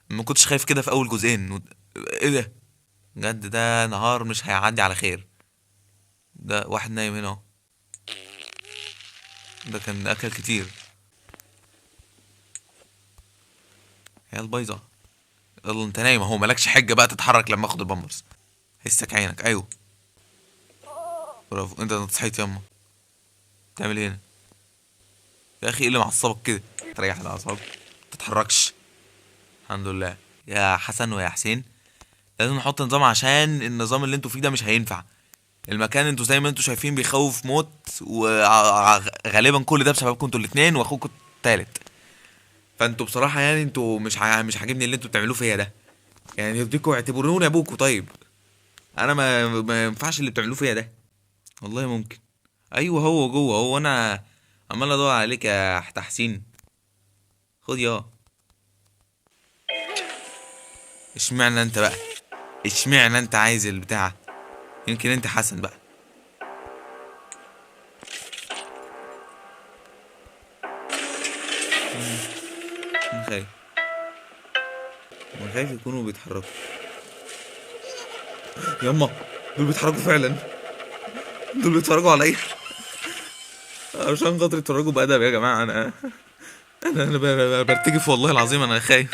S1: ما كنتش خايف كده في اول جزئين. ايه ده بجد؟ ده نهار مش هيعدي على خير. ده واحد نايم هنا اهو. ده كان اكل كتير. عيال بايظه. يلا انت نايم اهو، مالكش حجه بقى تتحرك لما اخد البامبرز. هسك عينك. ايوه برافو. انت صحيت ياما. تعمل ايه هنا يا اخي؟ ايه اللي معصبك كده؟ تريح الاعصاب، متتحركش. الحمد لله يا حسن ويا حسين. لازم نحط نظام عشان النظام اللي انتوا فيه ده مش هينفع. المكان انتوا زي ما انتوا شايفين بيخوف موت، وغالبا كل ده بسببكم انتوا الاتنين واخوكم التالت. فانتوا بصراحه يعني انتوا مش عاجبني اللي انتوا بتعملوه فيا ده. يعني يرضيكوا اعتبروني ابوكوا. طيب انا ما ينفعش اللي بتعملوه فيا ده والله. ممكن ايوه هو جوه. هو انا عمال ادور عليك يا تحسين. خد يا. اشمعنى انت بقى؟ اشمعنى انت عايز البتاع؟ يمكن انت حسن بقى. انا خايف. انا خايف يكونوا بيتحركوا. ياما دول بيتحركوا فعلا. دول بيتفرجوا عليا. عشان خاطر يتفرجوا بأدب يا جماعة. انا برتجف والله العظيم، انا خايف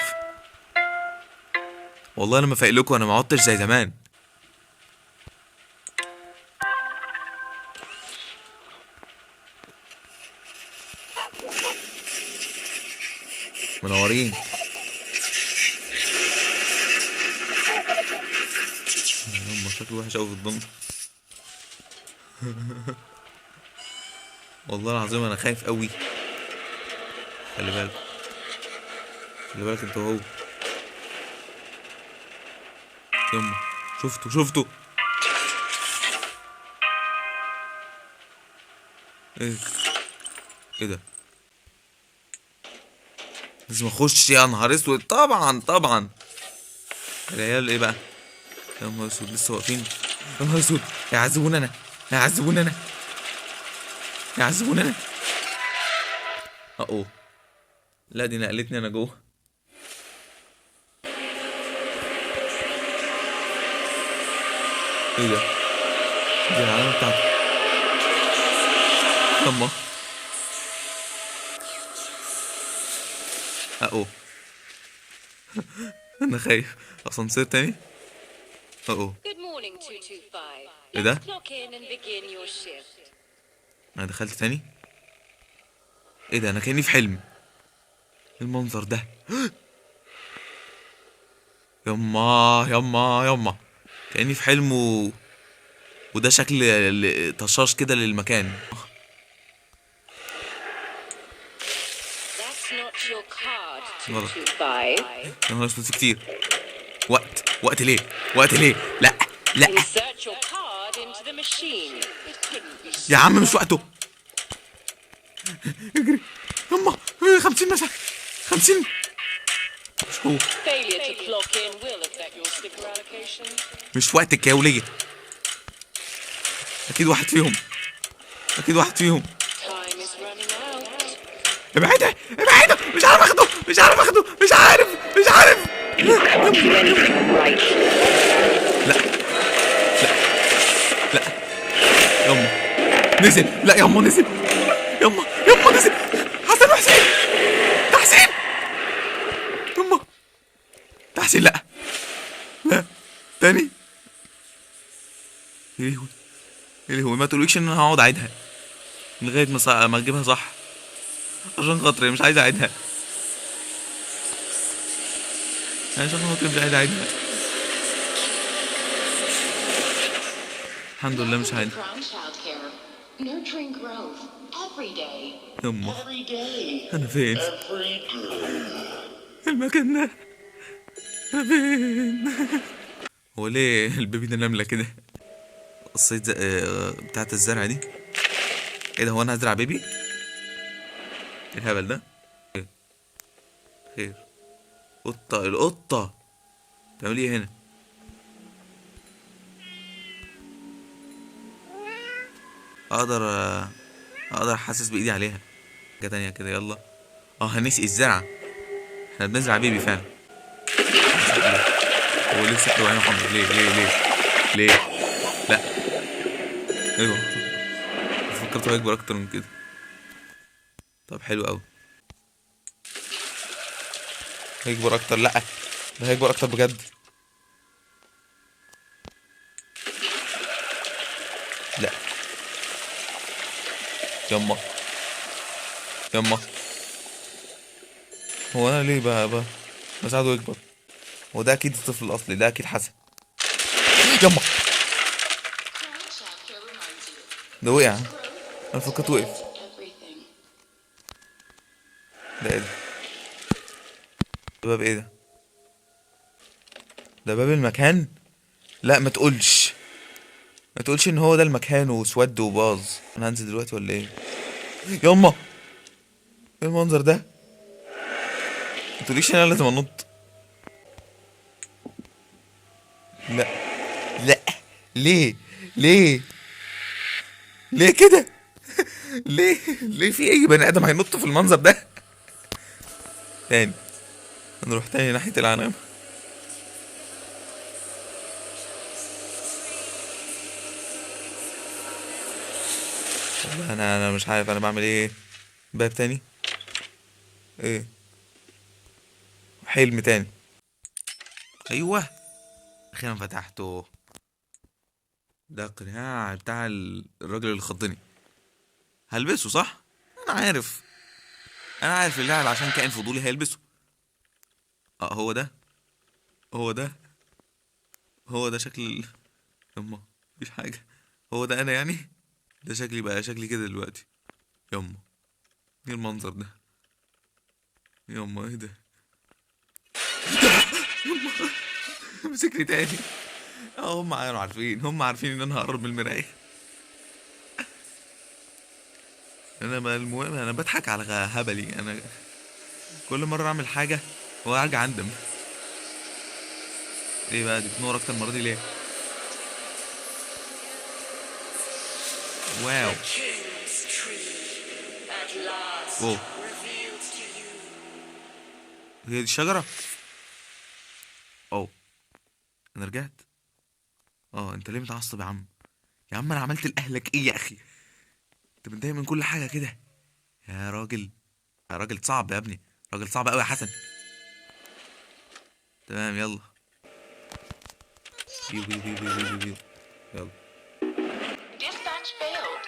S1: والله. انا مفايق لكم، انا ما عدتش زي زمان. منورين. هم شكله وحش قوي في الضلمه. والله العظيم انا خايف قوي. خلي بالك، خلي بالك انت وهو. يما شفته. ايه ده؟ لازم اخش، يا نهار اسود. طبعا العيال ايه بقى؟ يا نهار اسود، لسه واقفين. يا نهار اسود، يعذبوننا. اوه لا، دي نقلتني انا جوه. ايه ده؟ دي العلامة بتاعته. يما اوه. انا خايف. اسانسير تاني. اوه.
S3: Good morning, 225.
S1: ايه ده؟
S3: Let's clock in and begin your shift.
S1: انا دخلت تاني. ايه ده؟ انا كأني في حلم. ايه المنظر ده؟ يما كأني في حلم وده شكل طشاش كده للمكان.
S3: That's not your card,
S1: غلط.
S3: 225.
S1: يا نهار اسود، في كتير. وقت ليه؟ لا
S3: Insert your card into the machine. It couldn't be
S1: يا عم، مش وقته. اجري يما. 50 مثلا. 50. مش هو.
S3: failure to clock in will affect your sticker allocation.
S1: مش وقتك يا ولية. اكيد واحد فيهم.
S3: Time is running out.
S1: ابعدها. مش عارف اخده.
S3: You can't do anything right.
S1: لا يما نزل. لا يما نزل. يما نزل. حسن وحسين. تحسين. يما تحسين. لا تاني. يا لهوي ما تقوليش ان انا هقعد اعيدها لغايه ما اجيبها صح، عشان خاطري مش عايز اعيدها. مش عايز اعيدها. الحمد لله مش عايدها.
S5: Crown Childcare, nurturing growth every day.
S1: يما انا فين؟ المكان ده انا فين؟ هو ليه البيبي ده نملة كده؟ الصيد بتاعت الزرع دي. ايه ده؟ هو انا هزرع بيبي؟ ايه الهبل ده؟ خير. القطة بتعمل ايه هنا؟ اقدر احسس بايدي عليها. حاجة تانية كده. يلا. هنسقي الزرعة. احنا بنزرع بيبي فعلا. هو ليه سحر وعينه حمرا؟ ليه؟ لا ايوه، فكرته هيكبر اكتر من كده. طب حلو قوي. هيكبر اكتر. لا ده هيكبر اكتر بجد. لا يما هو انا ليه بقى بساعده يكبر؟ هو ده اكيد الطفل الاصلي، ده اكيد حسن. يما
S5: Crown Childcare reminds you.
S1: ده وقع. انا فكرت وقف.
S5: Everything.
S1: ده ايه ده؟ ده باب ايه ده؟ ده باب المكان؟ لا ما تقولش ان هو ده المكان وسود وباظ. انا هنزل دلوقتي ولا ايه؟ يما ايه المنظر ده؟ ما تقوليش انا لازم انط. لا ليه كده؟ ليه في اي بني ادم هينط في المنظر ده؟ تاني نروح تاني ناحية العنب. والله انا مش عارف انا بعمل ايه. باب تاني. ايه؟ حلم تاني. ايوه اخيرا فتحته. ده قناع بتاع الراجل اللي خضني. هلبسه صح؟ انا عارف اللاعب عشان كائن فضولي هيلبسه. هو ده. هو ده. هو ده شكل يما مفيش حاجة. هو ده انا يعني. ده شكلي بقى شكلي كده دلوقتي. يما ايه المنظر ده؟ يما ايه ده؟ يما مسكني تاني. هم كانوا عارفين، هم عارفين ان انا هقرب من المراية. انا ما المهم انا بضحك على هبلي. انا كل مرة اعمل حاجة وارجع اندم. ليه بقى دي بتنور اكتر المرة دي ليه؟ واو. واو. هي دي الشجرة؟ اوه انا رجعت. انت ليه متعصب يا عم؟ يا عم انا عملت لاهلك ايه يا اخي؟ انت متضايق من كل حاجة كده يا راجل. يا راجل صعب يا ابني. راجل صعب قوي يا حسن. تمام يلا. بيو بيو بيو بيو بيو بيو. يلا.
S5: Dispatch failed.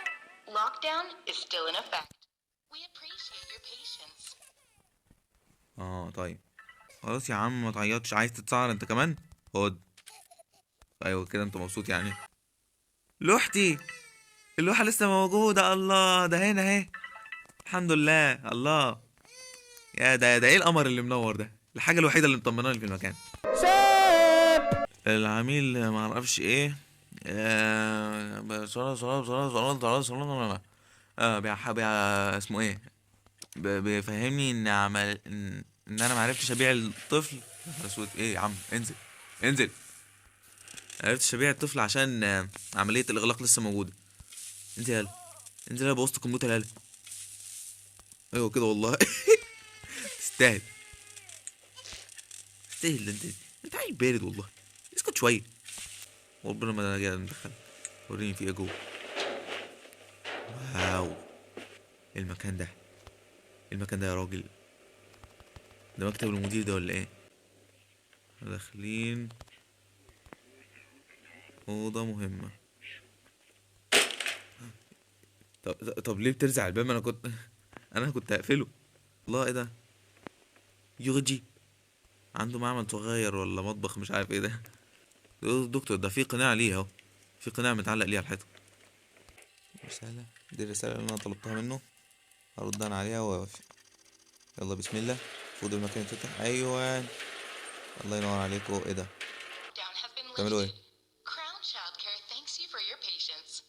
S5: Lockdown is still in effect. We appreciate your patience.
S1: طيب خلاص يا عم ما تعيطش. عايز تتسعر انت كمان؟ خد. ايوه كده انت مبسوط يعني. لوحتي. اللوحة لسه موجودة. الله ده هنا اهي. الحمد لله. الله يا ده ايه القمر اللي منور ده؟ الحاجة الوحيدة اللي مطمناني في المكان. العميل ما اعرفش ايه. اسمه ايه؟ بيفهمني ان انا معرفتش ابيع الطفل. اسود ايه يا عم؟ انزل انزل. معرفتش ابيع الطفل عشان عملية الاغلاق لسه موجودة. انزل يلا. انزل يلا بوظت الكمبيوتر يلا. ايوه كده والله. تستاهل. تستاهل. انت عيل بارد والله. اسكت شوية. وربنا ما انا ندخل. وريني في ايه جوه. واو. المكان ده. المكان ده يا راجل. ده مكتب المدير ده ولا ايه؟ داخلين أوضة مهمة. طب ليه بترزع الباب؟ انا كنت هقفله. الله ايه ده؟ يوجي عنده معمل صغير ولا مطبخ مش عارف ايه ده. دكتور ده في قناع ليه اهو. في قناع متعلق ليه على الحيطة. رسالة. دي الرسالة اللي انا طلبتها منه. هرد انا عليها ووافق. يلا بسم الله. المفروض المكان يتفتح. ايوه الله ينور عليكم. ايه ده؟ بتعملوا ايه؟
S5: Crown Childcare thanks you for your patience.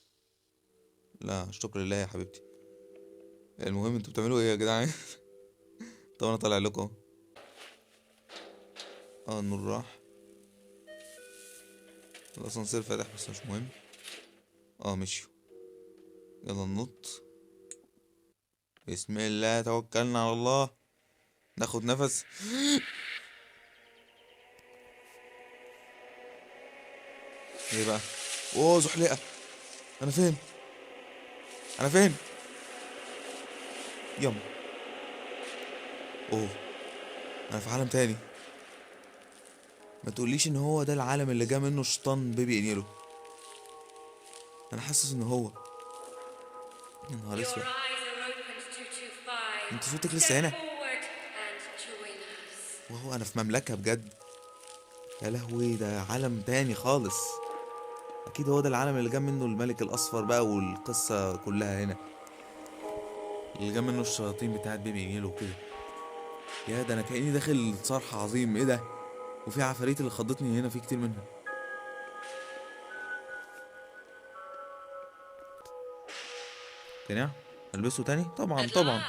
S1: لا شكرا لله يا حبيبتي. المهم انتوا بتعملوا ايه يا جدعان؟ طب انا طالع لكم. النور راح. الاسانسير فاتح بس مش مهم. مشيوا. يلا ننط. بسم الله توكلنا على الله. ناخد نفس. ايه بقى؟ زحلقة. انا فين؟ يلا. انا في عالم تاني. ما تقوليش ان هو ده العالم اللي جا منه شيطان بيبي انيلو. انا حاسس ان هو. يا نهار اسود. انت صوتك لسه هنا. وهو انا في مملكة بجد. يا لهوي ده عالم تاني خالص. اكيد هو ده العالم اللي جا منه الملك الاصفر بقى والقصة كلها هنا. اللي جا منه الشياطين بتاعت بيبي انيلو وكده. يا ده انا كأني داخل صرح عظيم. ايه ده؟ وفي عفاريت اللي خضتني هنا في كتير منها. تاني البسه تاني. طبعا
S3: 225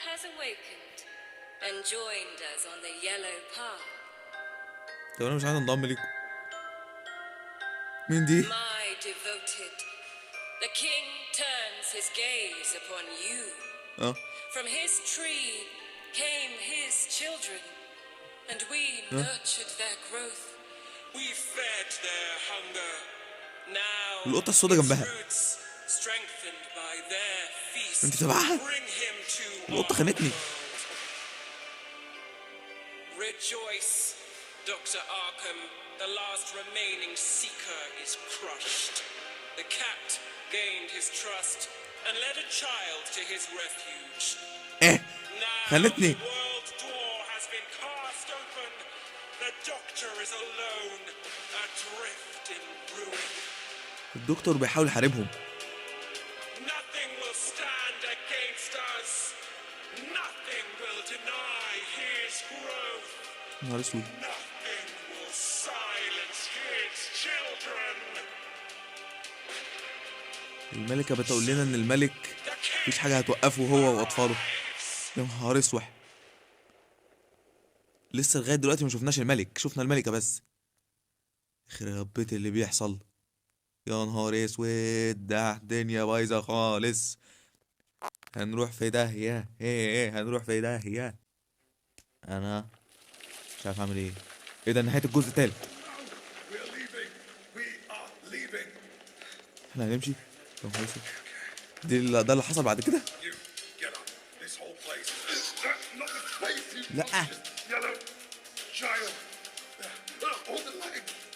S3: has awakened and joined us on the yellow path.
S1: طب انا مش عايز انضم ليكم. مين دي؟
S3: My devoted, the king turns his gaze upon you. From his tree came his children, and we nurtured their growth. We fed their hunger. Now
S1: القطة السودا جنبها.
S9: strengthened by their feast,
S1: انت تبعها؟
S9: bring him to
S1: القطة خانتني.
S9: Rejoice, Dr. Arkham. The last remaining seeker is crushed. The cat gained his trust and led a child to his refuge.
S1: ايه
S9: Now
S1: خانتني.
S9: the world door has been cast open. The doctor is alone, adrift in ruin.
S1: الدكتور بيحاول يحاربهم.
S9: Nothing will stand against us. Nothing will deny his growth.
S1: نهار اسود.
S9: Nothing will silence his children.
S1: الملكة بتقول لنا ان الملك مفيش حاجة هتوقفه هو واطفاله. يا نهار اسوح. لسه لغاية دلوقتي ما شفناش الملك، شفنا الملكة بس. يخرب بيت اللي بيحصل. يا نهار اسود، ده الدنيا بايظة خالص. هنروح في داهية. ايه هنروح في داهية. انا مش عارف اعمل ايه. ايه ده نهاية الجزء التالت. احنا هنمشي. يا نهار اسود. ده اللي حصل بعد كده. لا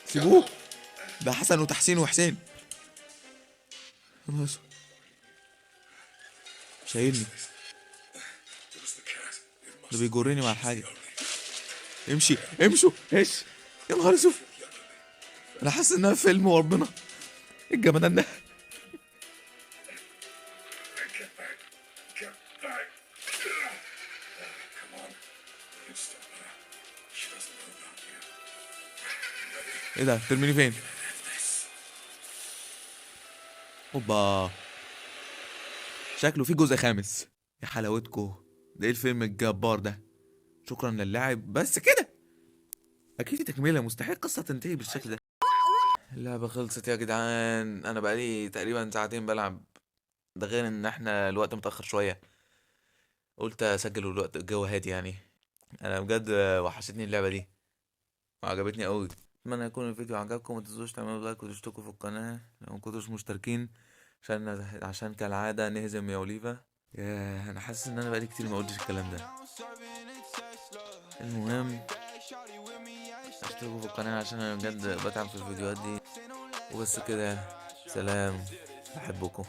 S1: سيبوه، ده حسن وتحسين وحسين. يا نهار اسود. شايلني، ده بيجرني مع الحاجة. امشي امشوا ايش. يا نهار اسود، انا حاسس انها فيلم وربنا. ايه الجمدان ده. ايه ده ترميني فين. اوبا، شكله في جزء خامس. يا حلاوتكو، ده ايه الفيلم الجبار ده. شكرا للاعب. بس كده اكيد تكمله، مستحيل قصه تنتهي بالشكل ده. اللعبه خلصت يا جدعان. انا بقالي تقريبا ساعتين بلعب، ده غير ان احنا الوقت متاخر شويه، قلت اسجل والوقت الجو هادي يعني. انا بجد وحشتني اللعبه دي وعجبتني قوي. اتمنى يكون الفيديو عجبكم، ما تنسوش تعملوا لايك وتشتركوا في القناه لو ما كنتوش مشتركين، عشان كالعاده نهزم يا اوليفا. ياه، انا حاسس ان انا بقالي كتير ما قلتش الكلام ده. المهم اشتركوا في القناه عشان انا بجد بتعب في الفيديوهات دي. وبس كده، سلام، بحبكم.